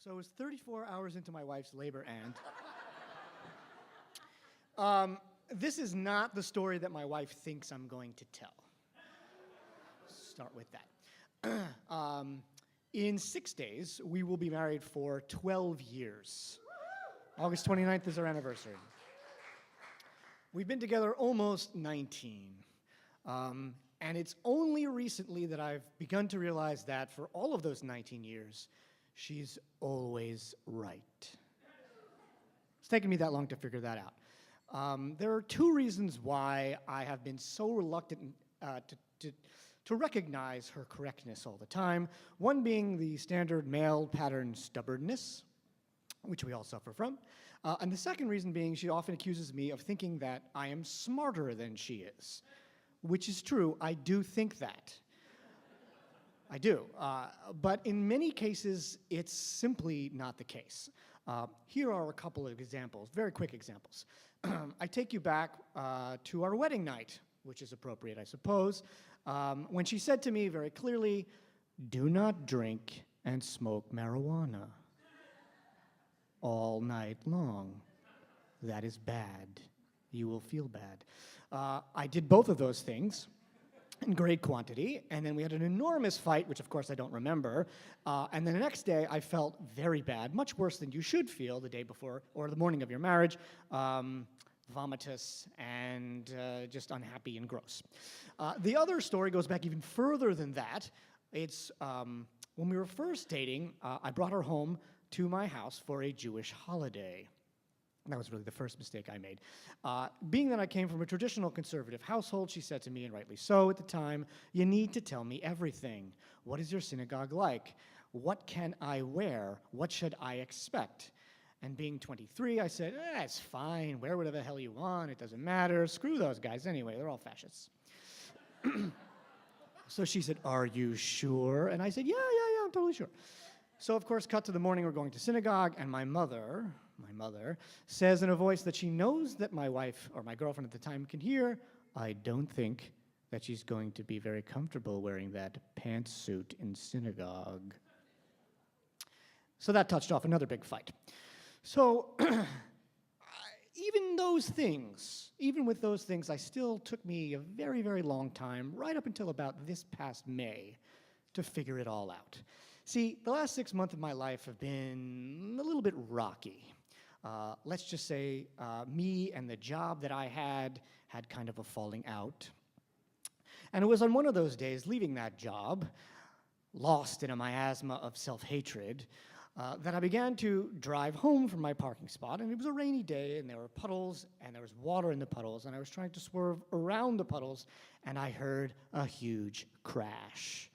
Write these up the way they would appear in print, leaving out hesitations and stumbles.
So it was 34 hours into my wife's labor, and this is not the story that my wife thinks I'm going to tell. Start with that. In 6 days, we will be married for 12 years. August 29th is our anniversary. We've been together almost 19. And it's only recently that I've begun to realize that for all of those 19 years, she's always right. It's taken me that long to figure that out. There are two reasons why I have been so reluctant to recognize her correctness all the time. One being the standard male pattern stubbornness, which we all suffer from. And the second reason being she often accuses me of thinking that I am smarter than she is, which is true. I do think that. I do. But in many cases, it's simply not the case. Here are a couple of examples, very quick examples. I take you back to our wedding night, which is appropriate, I suppose, when she said to me very clearly, "Do not drink and smoke marijuana all night long. That is bad. You will feel bad." I did both of those things in great quantity, and then we had an enormous fight, which of course I don't remember, and then the next day I felt very bad, much worse than you should feel the day before or the morning of your marriage, vomitous and just unhappy and gross. The other story goes back even further than that. It's when we were first dating, I brought her home to my house for a Jewish holiday. That was really the first mistake I made. Being that I came from a traditional conservative household, she said to me, and rightly so at the time, "You need to tell me everything. What is your synagogue like? What can I wear? What should I expect?" And being 23, I said, "It's fine. Wear whatever the hell you want. It doesn't matter. Screw those guys anyway. They're all fascists." So she said, "Are you sure?" And I said, yeah, I'm totally sure. So, of course, cut to the morning we're going to synagogue, and my mother says in a voice that she knows that my wife, or my girlfriend at the time, can hear, "I don't think that she's going to be very comfortable wearing that pantsuit in synagogue." So that touched off another big fight. So even with those things, I still took me a very, very long time, right up until about this past May, to figure it all out. See, the last 6 months of my life have been a little bit rocky. Let's just say me and the job that I had kind of a falling out. And it was on one of those days, leaving that job, lost in a miasma of self-hatred, that I began to drive home from my parking spot, and it was a rainy day, and there were puddles, and there was water in the puddles, and I was trying to swerve around the puddles, and I heard a huge crash.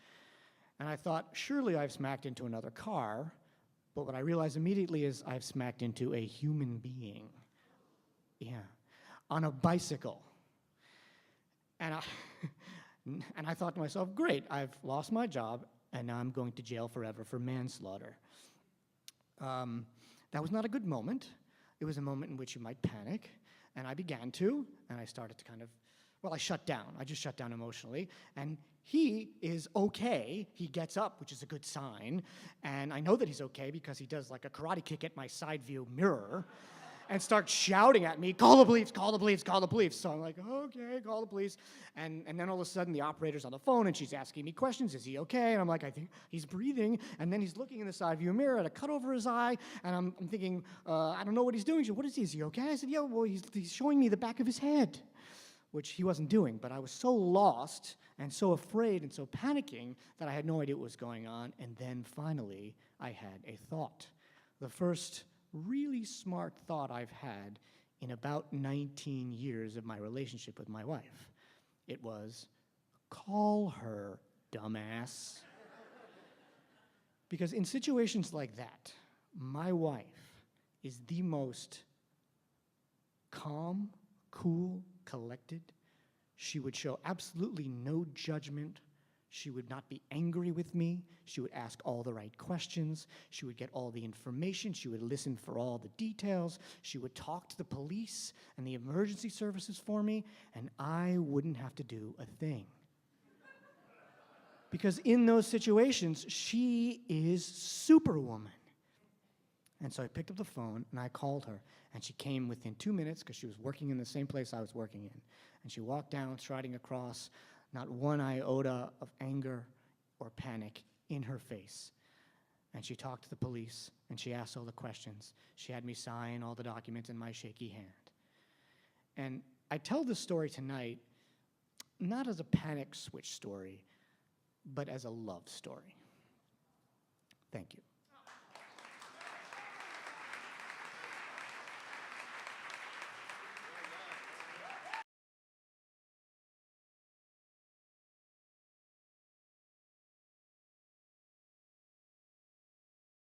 And I thought, surely I've smacked into another car, but what I realized immediately is I've smacked into a human being. Yeah, on a bicycle. And I thought to myself, great, I've lost my job, and now I'm going to jail forever for manslaughter. That was not a good moment. It was a moment in which you might panic, and I began to, and I started to I shut down. I just shut down emotionally, and he is okay. He gets up, which is a good sign, and I know that he's okay because he does like a karate kick at my side view mirror and starts shouting at me, "Call the police, call the police, call the police." So I'm like, okay, call the police. And then all of a sudden the operator's on the phone and she's asking me questions. Is he okay? And I'm like, I think he's breathing. And then he's looking in the side view mirror at a cut over his eye. And I'm thinking, I don't know what he's doing. She said, "What is he? Is he okay?" I said, "Yeah, well, he's showing me the back of his head," which he wasn't doing. But I was so lost and so afraid and so panicking that I had no idea what was going on. And then finally I had a thought. The first really smart thought I've had in about 19 years of my relationship with my wife. It was, "Call her, dumbass." Because in situations like that, my wife is the most calm, cool, collected. She would show absolutely no judgment. She would not be angry with me. She would ask all the right questions. She would get all the information. She would listen for all the details. She would talk to the police and the emergency services for me, and I wouldn't have to do a thing. Because in those situations, she is Superwoman. And so I picked up the phone and I called her, and she came within 2 minutes because she was working in the same place I was working in. And she walked down, striding across, not one iota of anger or panic in her face. And she talked to the police, and she asked all the questions. She had me sign all the documents in my shaky hand. And I tell this story tonight not as a panic switch story, but as a love story. Thank you.